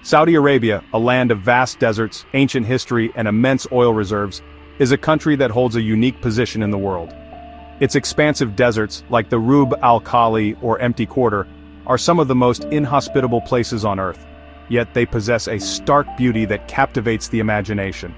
Saudi Arabia, a land of vast deserts, ancient history, and immense oil reserves, is a country that holds a unique position in the world. Its expansive deserts, like the Rub al-Khali or Empty Quarter, are some of the most inhospitable places on Earth, yet they possess a stark beauty that captivates the imagination.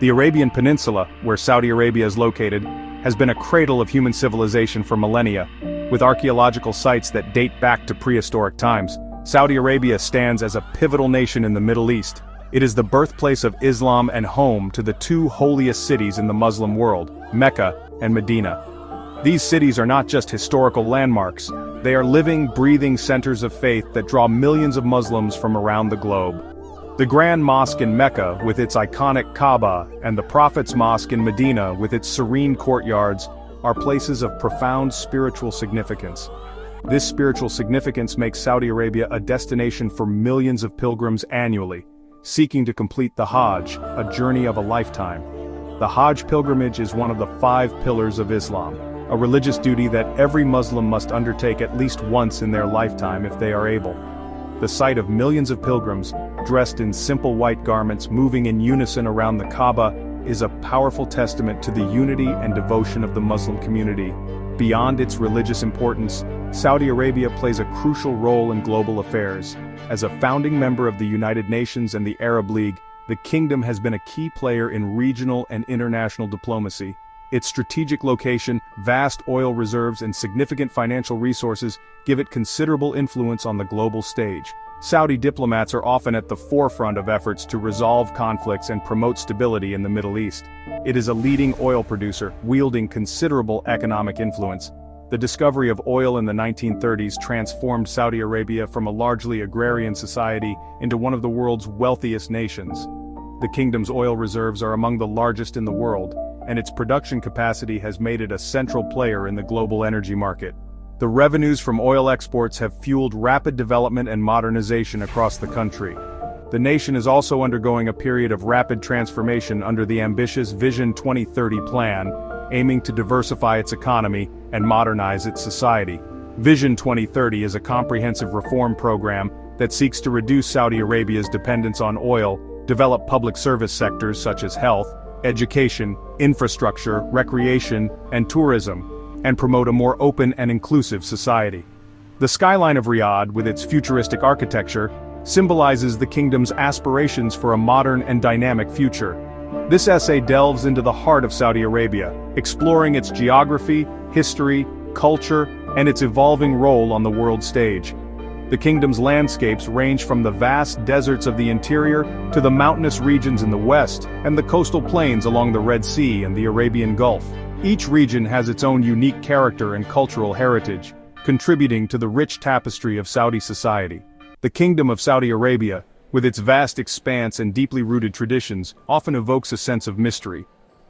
The Arabian Peninsula, where Saudi Arabia is located, has been a cradle of human civilization for millennia, with archaeological sites that date back to prehistoric times. Saudi Arabia stands as a pivotal nation in the Middle East. It is the birthplace of Islam and home to the two holiest cities in the Muslim world, Mecca and Medina. These cities are not just historical landmarks, they are living, breathing centers of faith that draw millions of Muslims from around the globe. The Grand Mosque in Mecca, with its iconic Kaaba, and the Prophet's Mosque in Medina, with its serene courtyards, are places of profound spiritual significance. This spiritual significance makes Saudi Arabia a destination for millions of pilgrims annually, seeking to complete the Hajj, a journey of a lifetime. The Hajj pilgrimage is one of the 5 pillars of Islam, a religious duty that every Muslim must undertake at least once in their lifetime if they are able. The sight of millions of pilgrims, dressed in simple white garments moving in unison around the Kaaba, is a powerful testament to the unity and devotion of the Muslim community. Beyond its religious importance, Saudi Arabia plays a crucial role in global affairs. As a founding member of the United Nations and the Arab League, the kingdom has been a key player in regional and international diplomacy. Its strategic location, vast oil reserves, and significant financial resources give it considerable influence on the global stage. Saudi diplomats are often at the forefront of efforts to resolve conflicts and promote stability in the Middle East. It is a leading oil producer, wielding considerable economic influence. The discovery of oil in the 1930s transformed Saudi Arabia from a largely agrarian society into one of the world's wealthiest nations. The kingdom's oil reserves are among the largest in the world, and its production capacity has made it a central player in the global energy market. The revenues from oil exports have fueled rapid development and modernization across the country. The nation is also undergoing a period of rapid transformation under the ambitious Vision 2030 plan, aiming to diversify its economy and modernize its society. Vision 2030 is a comprehensive reform program that seeks to reduce Saudi Arabia's dependence on oil, develop public service sectors such as health, education, infrastructure, recreation, and tourism, and promote a more open and inclusive society. The skyline of Riyadh, with its futuristic architecture, symbolizes the kingdom's aspirations for a modern and dynamic future. This essay delves into the heart of Saudi Arabia, exploring its geography, history, culture, and its evolving role on the world stage. The kingdom's landscapes range from the vast deserts of the interior to the mountainous regions in the west and the coastal plains along the Red Sea and the Arabian Gulf. Each region has its own unique character and cultural heritage, contributing to the rich tapestry of Saudi society. The Kingdom of Saudi Arabia, with its vast expanse and deeply rooted traditions, often evokes a sense of mystery.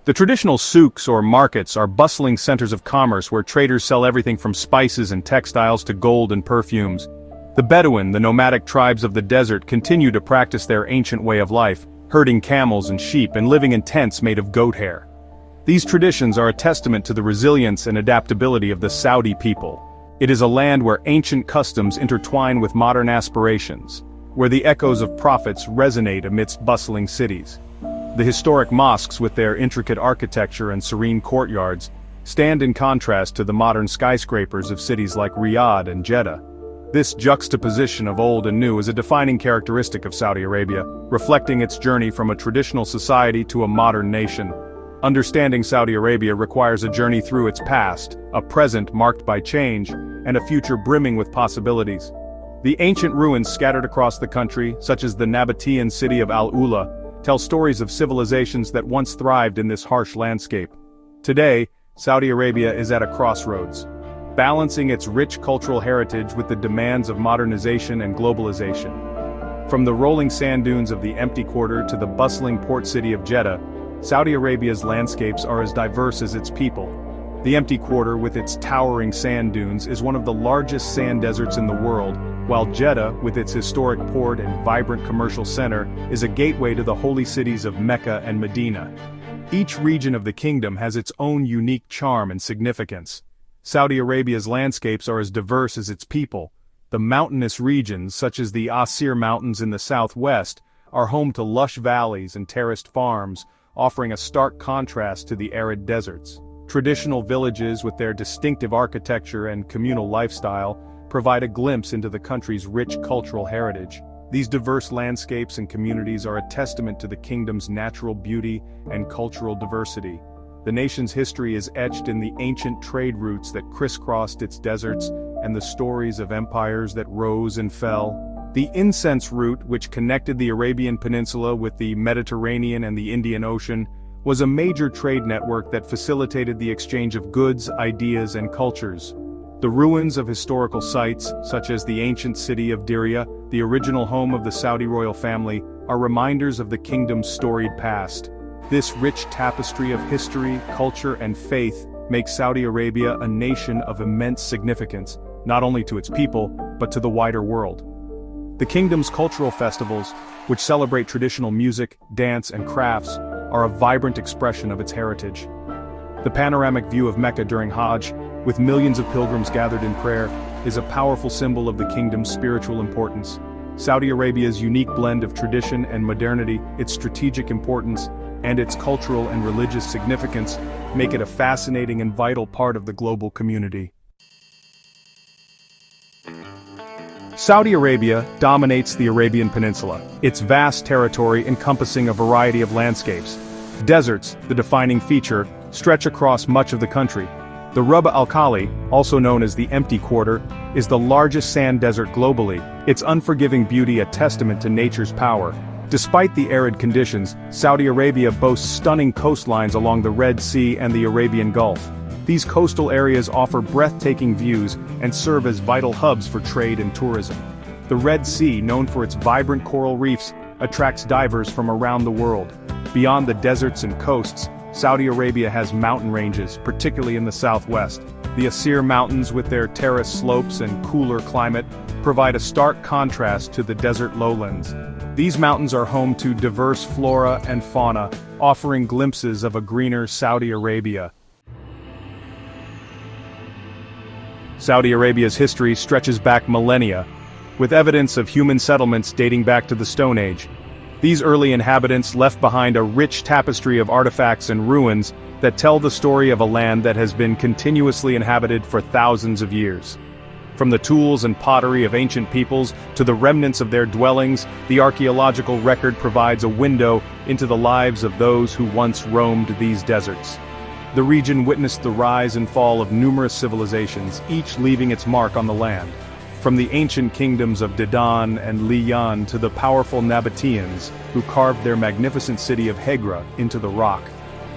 The traditional souks or markets are bustling centers of commerce where traders sell everything from spices and textiles to gold and perfumes. The Bedouin, the nomadic tribes of the desert, continue to practice their ancient way of life, herding camels and sheep and living in tents made of goat hair. These traditions are a testament to the resilience and adaptability of the Saudi people. It is a land where ancient customs intertwine with modern aspirations, where the echoes of prophets resonate amidst bustling cities. The historic mosques, with their intricate architecture and serene courtyards, stand in contrast to the modern skyscrapers of cities like Riyadh and Jeddah. This juxtaposition of old and new is a defining characteristic of Saudi Arabia, reflecting its journey from a traditional society to a modern nation. Understanding Saudi Arabia requires a journey through its past, a present marked by change, and a future brimming with possibilities. The ancient ruins scattered across the country, such as the Nabatean city of Al-Ula, tell stories of civilizations that once thrived in this harsh landscape. Today, Saudi Arabia is at a crossroads, balancing its rich cultural heritage with the demands of modernization and globalization. From the rolling sand dunes of the Empty Quarter to the bustling port city of Jeddah, Saudi Arabia's landscapes are as diverse as its people. The Empty Quarter, with its towering sand dunes, is one of the largest sand deserts in the world, while Jeddah, with its historic port and vibrant commercial center, is a gateway to the holy cities of Mecca and Medina. Each region of the kingdom has its own unique charm and significance. Saudi Arabia's landscapes are as diverse as its people, The mountainous regions, such as the Asir Mountains in the southwest, are home to lush valleys and terraced farms, offering a stark contrast to the arid deserts. Traditional villages with their distinctive architecture and communal lifestyle provide a glimpse into the country's rich cultural heritage. These diverse landscapes and communities are a testament to the kingdom's natural beauty and cultural diversity. The nation's history is etched in the ancient trade routes that crisscrossed its deserts and the stories of empires that rose and fell. The incense route, which connected the Arabian Peninsula with the Mediterranean and the Indian Ocean, was a major trade network that facilitated the exchange of goods, ideas, and cultures. The ruins of historical sites, such as the ancient city of Diriyah, the original home of the Saudi royal family, are reminders of the kingdom's storied past. This rich tapestry of history, culture, and faith makes Saudi Arabia a nation of immense significance, not only to its people, but to the wider world. The kingdom's cultural festivals, which celebrate traditional music, dance, and crafts, are a vibrant expression of its heritage. The panoramic view of Mecca during Hajj, with millions of pilgrims gathered in prayer, is a powerful symbol of the kingdom's spiritual importance. Saudi Arabia's unique blend of tradition and modernity, its strategic importance, and its cultural and religious significance make it a fascinating and vital part of the global community. Saudi Arabia dominates the Arabian Peninsula, its vast territory encompassing a variety of landscapes. Deserts, the defining feature, stretch across much of the country. The Rub' al-Khali, also known as the Empty Quarter, is the largest sand desert globally, its unforgiving beauty a testament to nature's power. Despite the arid conditions, Saudi Arabia boasts stunning coastlines along the Red Sea and the Arabian Gulf. These coastal areas offer breathtaking views and serve as vital hubs for trade and tourism. The Red Sea, known for its vibrant coral reefs, attracts divers from around the world. Beyond the deserts and coasts, Saudi Arabia has mountain ranges, particularly in the southwest. The Asir Mountains, with their terraced slopes and cooler climate, provide a stark contrast to the desert lowlands. These mountains are home to diverse flora and fauna, offering glimpses of a greener Saudi Arabia. Saudi Arabia's history stretches back millennia, with evidence of human settlements dating back to the Stone Age. These early inhabitants left behind a rich tapestry of artifacts and ruins that tell the story of a land that has been continuously inhabited for thousands of years. From the tools and pottery of ancient peoples to the remnants of their dwellings, the archaeological record provides a window into the lives of those who once roamed these deserts. The region witnessed the rise and fall of numerous civilizations, each leaving its mark on the land. From the ancient kingdoms of Dedan and Liyan to the powerful Nabateans, who carved their magnificent city of Hegra into the rock.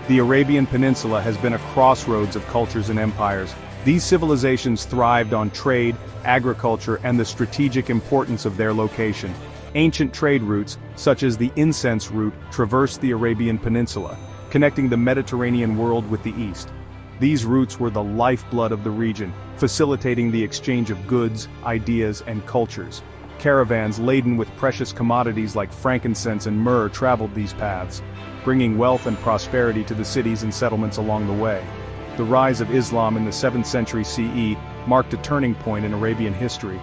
The Arabian Peninsula has been a crossroads of cultures and empires. These civilizations thrived on trade, agriculture, and the strategic importance of their location. Ancient trade routes, such as the incense route, traversed the Arabian Peninsula, connecting the Mediterranean world with the East. These routes were the lifeblood of the region, facilitating the exchange of goods, ideas, and cultures. Caravans laden with precious commodities like frankincense and myrrh traveled these paths, bringing wealth and prosperity to the cities and settlements along the way. The rise of Islam in the 7th century CE marked a turning point in Arabian history.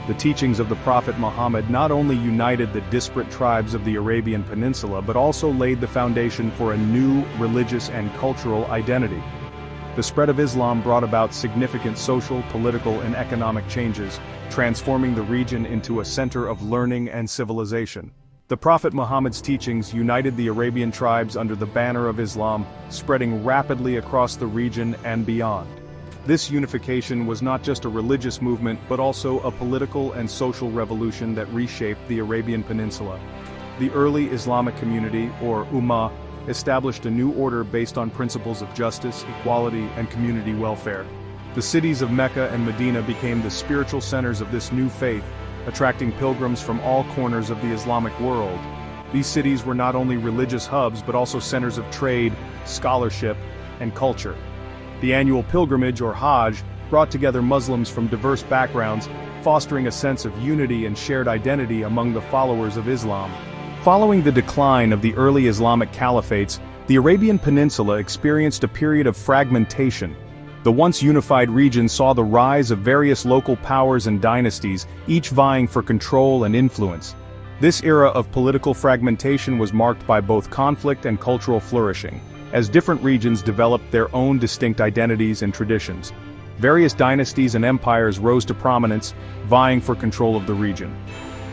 The teachings of the Prophet Muhammad not only united the disparate tribes of the Arabian Peninsula but also laid the foundation for a new religious and cultural identity. The spread of Islam brought about significant social, political, and economic changes, transforming the region into a center of learning and civilization. The Prophet Muhammad's teachings united the Arabian tribes under the banner of Islam, spreading rapidly across the region and beyond. This unification was not just a religious movement but also a political and social revolution that reshaped the Arabian Peninsula. The early Islamic community, or Ummah, established a new order based on principles of justice, equality, and community welfare. The cities of Mecca and Medina became the spiritual centers of this new faith, attracting pilgrims from all corners of the Islamic world. These cities were not only religious hubs but also centers of trade, scholarship, and culture. The annual pilgrimage, or Hajj, brought together Muslims from diverse backgrounds, fostering a sense of unity and shared identity among the followers of Islam. Following the decline of the early Islamic caliphates, the Arabian Peninsula experienced a period of fragmentation. The once unified region saw the rise of various local powers and dynasties, each vying for control and influence. This era of political fragmentation was marked by both conflict and cultural flourishing, as different regions developed their own distinct identities and traditions. Various dynasties and empires rose to prominence, vying for control of the region.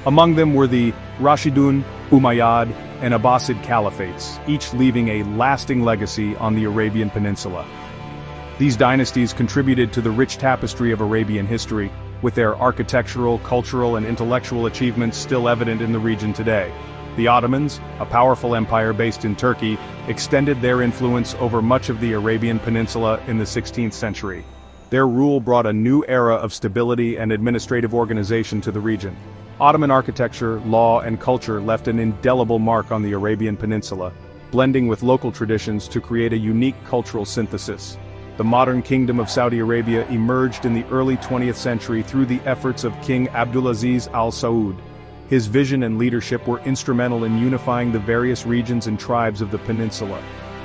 Among them were the Rashidun, Umayyad, and Abbasid caliphates, each leaving a lasting legacy on the Arabian Peninsula. These dynasties contributed to the rich tapestry of Arabian history, with their architectural, cultural, and intellectual achievements still evident in the region today. The Ottomans, a powerful empire based in Turkey, extended their influence over much of the Arabian Peninsula in the 16th century. Their rule brought a new era of stability and administrative organization to the region. Ottoman architecture, law, and culture left an indelible mark on the Arabian Peninsula, blending with local traditions to create a unique cultural synthesis. The modern Kingdom of Saudi Arabia emerged in the early 20th century through the efforts of King Abdulaziz Al Saud. His vision and leadership were instrumental in unifying the various regions and tribes of the peninsula.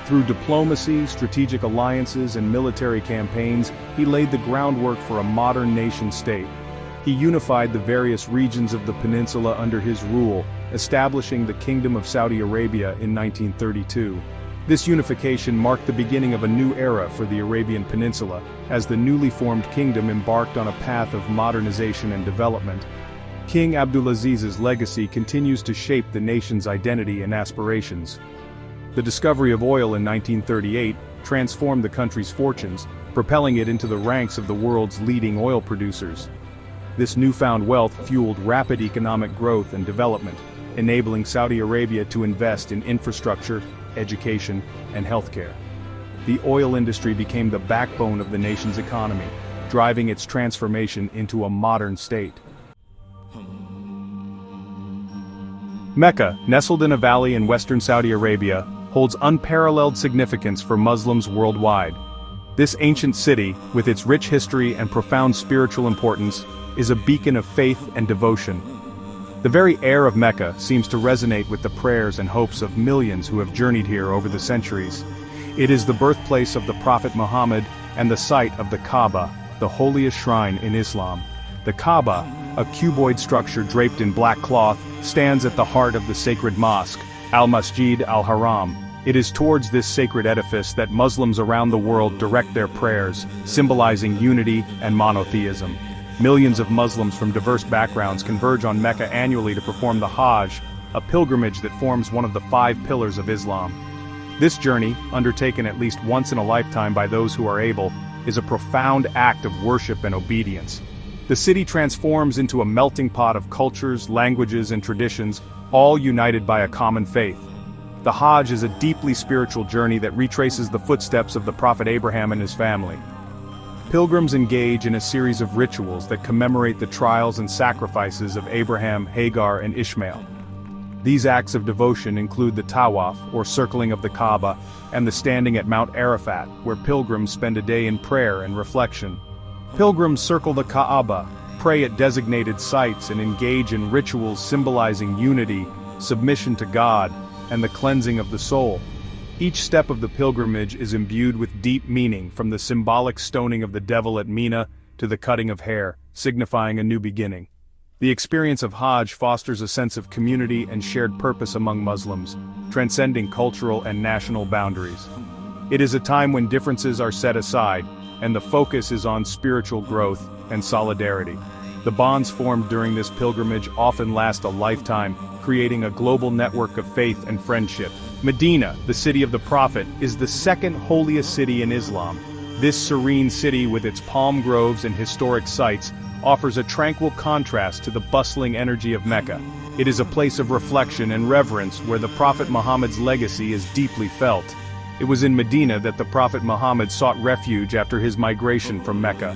Through diplomacy, strategic alliances, and military campaigns, he laid the groundwork for a modern nation-state. He unified the various regions of the peninsula under his rule, establishing the Kingdom of Saudi Arabia in 1932. This unification marked the beginning of a new era for the Arabian Peninsula, as the newly formed kingdom embarked on a path of modernization and development. King Abdulaziz's legacy continues to shape the nation's identity and aspirations. The discovery of oil in 1938 transformed the country's fortunes, propelling it into the ranks of the world's leading oil producers. This newfound wealth fueled rapid economic growth and development, enabling Saudi Arabia to invest in infrastructure, education, and healthcare. The oil industry became the backbone of the nation's economy, driving its transformation into a modern state. Mecca, nestled in a valley in western Saudi Arabia, holds unparalleled significance for Muslims worldwide. This ancient city, with its rich history and profound spiritual importance, is a beacon of faith and devotion. The very air of Mecca seems to resonate with the prayers and hopes of millions who have journeyed here over the centuries. It is the birthplace of the Prophet Muhammad and the site of the Kaaba, the holiest shrine in Islam. The Kaaba, a cuboid structure draped in black cloth, stands at the heart of the sacred mosque, Al-Masjid Al-Haram. It is towards this sacred edifice that Muslims around the world direct their prayers, symbolizing unity and monotheism. Millions of Muslims from diverse backgrounds converge on Mecca annually to perform the Hajj, a pilgrimage that forms one of the 5 pillars of Islam. This journey, undertaken at least once in a lifetime by those who are able, is a profound act of worship and obedience. The city transforms into a melting pot of cultures, languages, and traditions, all united by a common faith. The Hajj is a deeply spiritual journey that retraces the footsteps of the Prophet Abraham and his family. Pilgrims engage in a series of rituals that commemorate the trials and sacrifices of Abraham, Hagar, and Ishmael. These acts of devotion include the Tawaf, or circling of the Kaaba, and the standing at Mount Arafat, where pilgrims spend a day in prayer and reflection. Pilgrims circle the Kaaba, pray at designated sites, and engage in rituals symbolizing unity, submission to God, and the cleansing of the soul. Each step of the pilgrimage is imbued with deep meaning, from the symbolic stoning of the devil at Mina to the cutting of hair, signifying a new beginning. The experience of Hajj fosters a sense of community and shared purpose among Muslims, transcending cultural and national boundaries. It is a time when differences are set aside, and the focus is on spiritual growth and solidarity. The bonds formed during this pilgrimage often last a lifetime, creating a global network of faith and friendship. Medina, the city of the Prophet, is the second holiest city in Islam. This serene city, with its palm groves and historic sites, offers a tranquil contrast to the bustling energy of Mecca. It is a place of reflection and reverence where the Prophet Muhammad's legacy is deeply felt. It was in Medina that the Prophet Muhammad sought refuge after his migration from Mecca.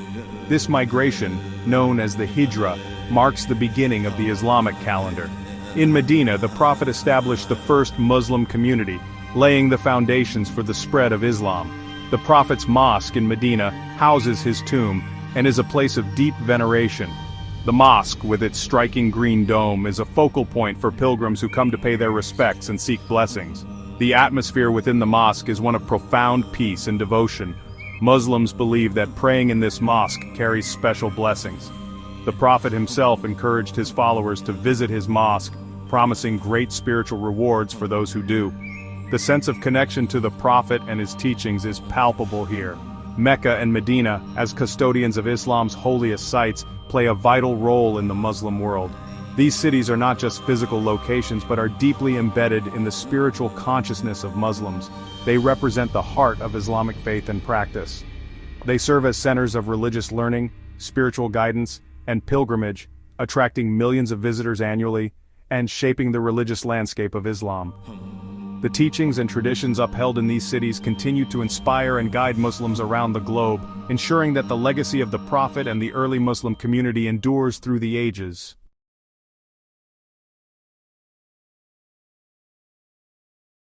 This migration, known as the Hijra, marks the beginning of the Islamic calendar. In Medina, the Prophet established the first Muslim community, laying the foundations for the spread of Islam. The Prophet's mosque in Medina houses his tomb and is a place of deep veneration. The mosque, with its striking green dome, is a focal point for pilgrims who come to pay their respects and seek blessings. The atmosphere within the mosque is one of profound peace and devotion. Muslims believe that praying in this mosque carries special blessings. The Prophet himself encouraged his followers to visit his mosque, promising great spiritual rewards for those who do. The sense of connection to the Prophet and his teachings is palpable here. Mecca and Medina, as custodians of Islam's holiest sites, play a vital role in the Muslim world. These cities are not just physical locations but are deeply embedded in the spiritual consciousness of Muslims. They represent the heart of Islamic faith and practice. They serve as centers of religious learning, spiritual guidance, and pilgrimage, attracting millions of visitors annually, and shaping the religious landscape of Islam. The teachings and traditions upheld in these cities continue to inspire and guide Muslims around the globe, ensuring that the legacy of the Prophet and the early Muslim community endures through the ages.